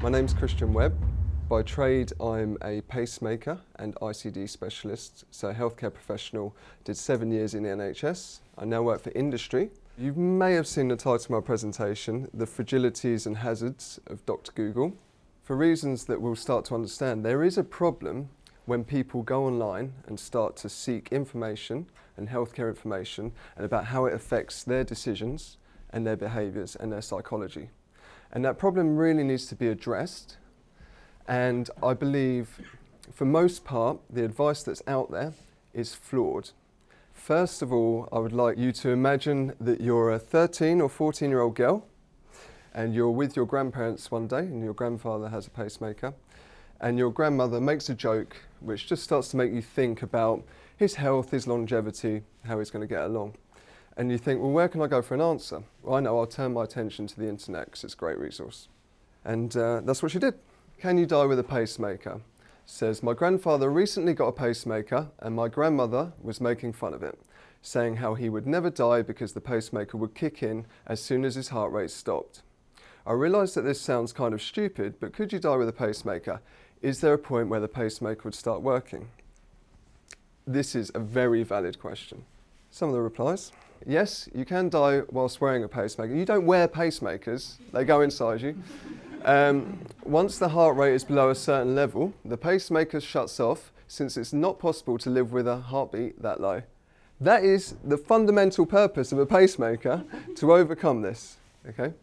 My name's Kristian Webb. By trade, I'm a pacemaker and ICD specialist, so a healthcare professional. Did 7 years in the NHS. I now work for industry. You may have seen the title of my presentation, The Fragilities and Hazards of Dr. Google. For reasons that we'll start to understand, there is a problem when people go online and start to seek information and healthcare information and about how it affects their decisions and their behaviours and their psychology. And that problem really needs to be addressed. And I believe, for most part, the advice that's out there is flawed. First of all, I would like you to imagine that you're a 13 or 14-year-old girl and you're with your grandparents one day and your grandfather has a pacemaker and your grandmother makes a joke which just starts to make you think about his health, his longevity, how he's going to get along. And you think, well, where can I go for an answer? Well, I know, I'll turn my attention to the internet because it's a great resource. And that's what she did. Can you die with a pacemaker? Says, my grandfather recently got a pacemaker and my grandmother was making fun of it, saying how he would never die because the pacemaker would kick in as soon as his heart rate stopped. I realise that this sounds kind of stupid, but could you die with a pacemaker? Is there a point where the pacemaker would start working? This is a very valid question. Some of the replies. Yes, you can die whilst wearing a pacemaker. You don't wear pacemakers, they go inside you. Once the heart rate is below a certain level, the pacemaker shuts off since it's not possible to live with a heartbeat that low. That is the fundamental purpose of a pacemaker, to overcome this. Okay?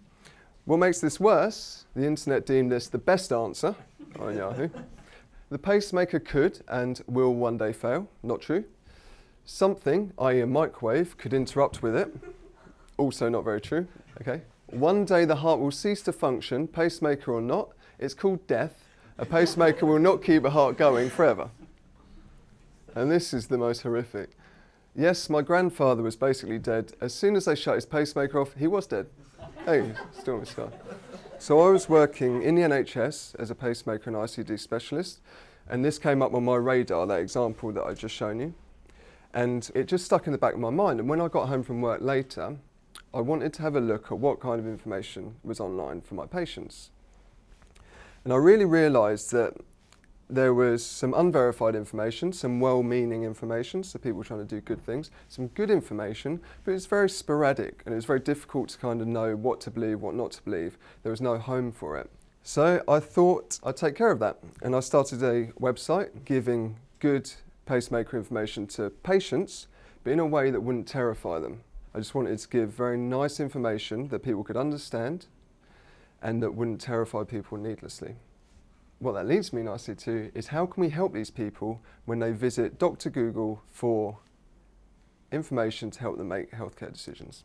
What makes this worse, the internet deemed this the best answer on Yahoo. The pacemaker could and will one day fail. Not true. Something, i.e. a microwave, could interrupt with it. Also not very true. Okay? One day the heart will cease to function, pacemaker or not. It's called death. A pacemaker will not keep a heart going forever. And this is the most horrific. Yes, my grandfather was basically dead. As soon as they shut his pacemaker off, he was dead. Hey, still in the sky. So I was working in the NHS as a pacemaker and ICD specialist, and this came up on my radar, that example that I've just shown you. And it just stuck in the back of my mind. And when I got home from work later, I wanted to have a look at what kind of information was online for my patients. And I really realised that there was some unverified information, some well-meaning information, so people trying to do good things, some good information, but it's very sporadic and it was very difficult to kind of know what to believe, what not to believe. There was no home for it. So I thought I'd take care of that. And I started a website giving good pacemaker information to patients, but in a way that wouldn't terrify them. I just wanted to give very nice information that people could understand and that wouldn't terrify people needlessly. What that leads me nicely to is how can we help these people when they visit Dr. Google for information to help them make healthcare decisions.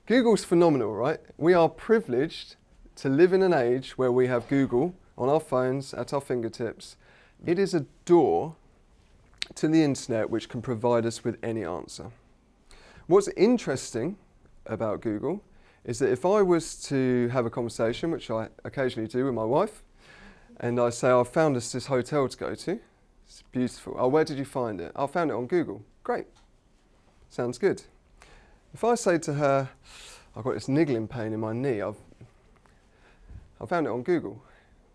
Google's phenomenal, right? We are privileged to live in an age where we have Google on our phones, at our fingertips. It is a door to the internet which can provide us with any answer. What's interesting about Google is that if I was to have a conversation, which I occasionally do with my wife, and I say, I found us this hotel to go to, it's beautiful. Oh, where did you find it? I found it on Google. Great. Sounds good. If I say to her, I've got this niggling pain in my knee, I found it on Google,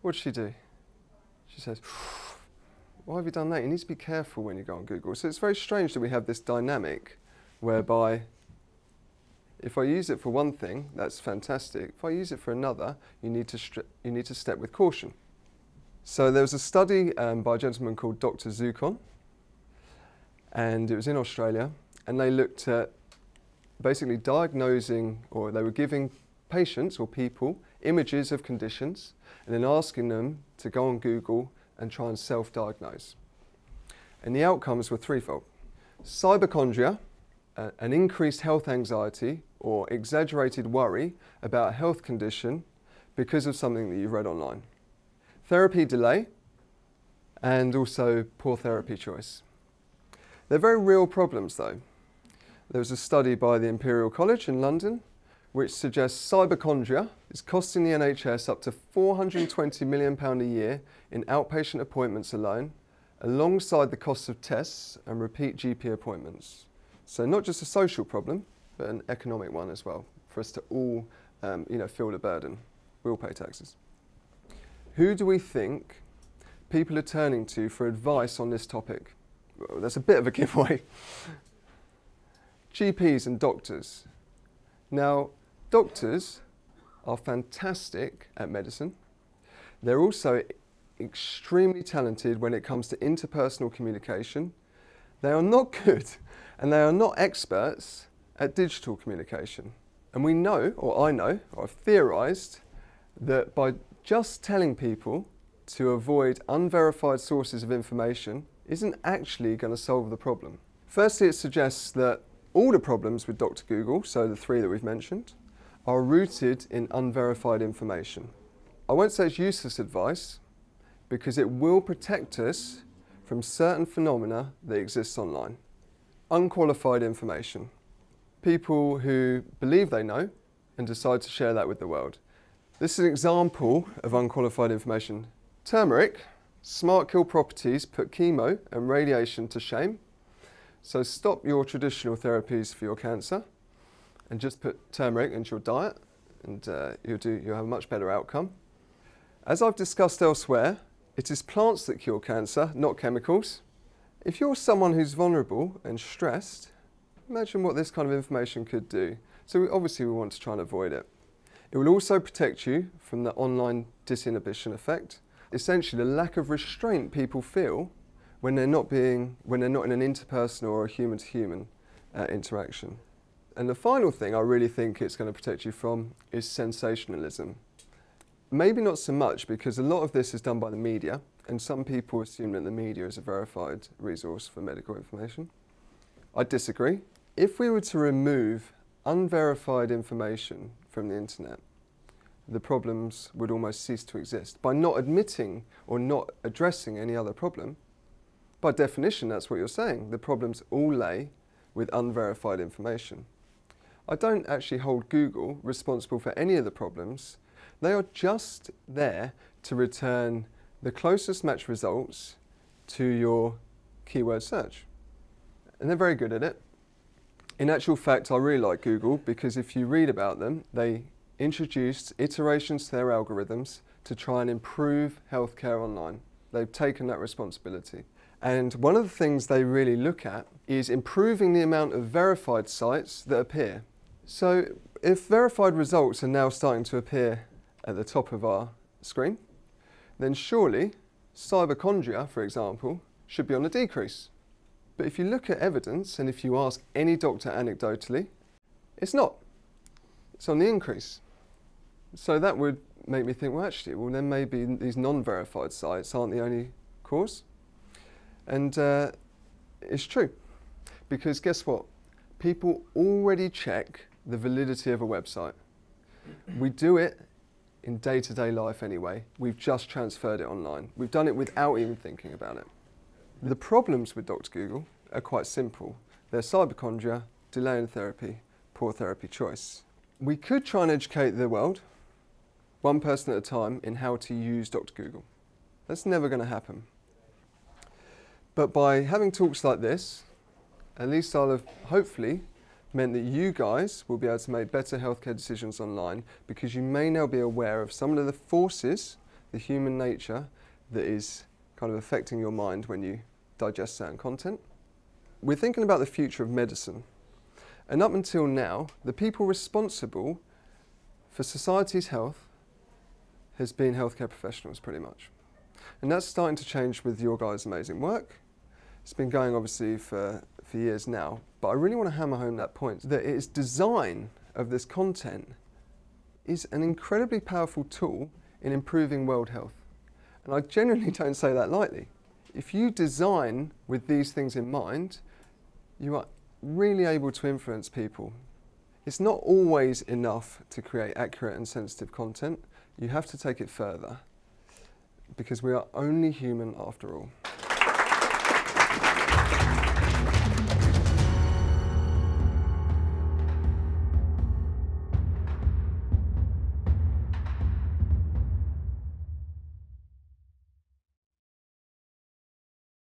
what does she do? She says, why have you done that? You need to be careful when you go on Google. So it's very strange that we have this dynamic whereby if I use it for one thing, that's fantastic. If I use it for another, you need to step with caution. So there was a study by a gentleman called Dr. Zucon, and it was in Australia, and they looked at basically diagnosing, or they were giving patients or people images of conditions, and then asking them to go on Google and try and self-diagnose. And the outcomes were threefold. Cyberchondria, an increased health anxiety or exaggerated worry about a health condition because of something that you've read online. Therapy delay, and also poor therapy choice. They're very real problems though. There was a study by the Imperial College in London which suggests cyberchondria is costing the NHS up to £420 million a year in outpatient appointments alone, alongside the cost of tests and repeat GP appointments. So not just a social problem, but an economic one as well, for us to all feel the burden. We all pay taxes. Who do we think people are turning to for advice on this topic? Well, that's a bit of a giveaway. GPs and doctors. Now, doctors are fantastic at medicine. They're also extremely talented when it comes to interpersonal communication. They are not good, and they are not experts at digital communication. And we know, or I know, or I've theorised, that by just telling people to avoid unverified sources of information isn't actually going to solve the problem. Firstly, it suggests that all the problems with Dr. Google, so the 3 that we've mentioned, are rooted in unverified information. I won't say it's useless advice, because it will protect us from certain phenomena that exist online. Unqualified information. People who believe they know and decide to share that with the world. This is an example of unqualified information. Turmeric, smart kill properties put chemo and radiation to shame. So stop your traditional therapies for your cancer and just put turmeric into your diet, and you'll have a much better outcome. As I've discussed elsewhere, it is plants that cure cancer, not chemicals. If you're someone who's vulnerable and stressed, imagine what this kind of information could do. So obviously we want to try and avoid it. It will also protect you from the online disinhibition effect. Essentially, the lack of restraint people feel when they're not in an interpersonal or a human-to-human interaction. And the final thing I really think it's going to protect you from is sensationalism. Maybe not so much, because a lot of this is done by the media, and some people assume that the media is a verified resource for medical information. I disagree. If we were to remove unverified information from the internet, the problems would almost cease to exist. By not admitting or not addressing any other problem, by definition that's what you're saying. The problems all lay with unverified information. I don't actually hold Google responsible for any of the problems. They are just there to return the closest match results to your keyword search. And they're very good at it. In actual fact, I really like Google, because if you read about them, they introduced iterations to their algorithms to try and improve healthcare online. They've taken that responsibility. And one of the things they really look at is improving the amount of verified sites that appear. So if verified results are now starting to appear at the top of our screen, then surely Cyberchondria, for example, should be on a decrease. But if you look at evidence, and if you ask any doctor anecdotally, it's not. It's on the increase. So that would make me think, well, actually, then maybe these non-verified sites aren't the only cause. And it's true, because guess what? People already check the validity of a website. We do it in day-to-day life anyway. We've just transferred it online. We've done it without even thinking about it. The problems with Dr. Google are quite simple. They're cyberchondria, delay in therapy, poor therapy choice. We could try and educate the world, one person at a time, in how to use Dr. Google. That's never going to happen. But by having talks like this, at least I'll have hopefully meant that you guys will be able to make better healthcare decisions online, because you may now be aware of some of the forces, the human nature, that is kind of affecting your mind when you digest certain content. We're thinking about the future of medicine. And up until now, the people responsible for society's health has been healthcare professionals, pretty much. And that's starting to change with your guys' amazing work. It's been going obviously for years now, but I really want to hammer home that point, that its design of this content is an incredibly powerful tool in improving world health. And I genuinely don't say that lightly. If you design with these things in mind, you are really able to influence people. It's not always enough to create accurate and sensitive content. You have to take it further, because we are only human after all.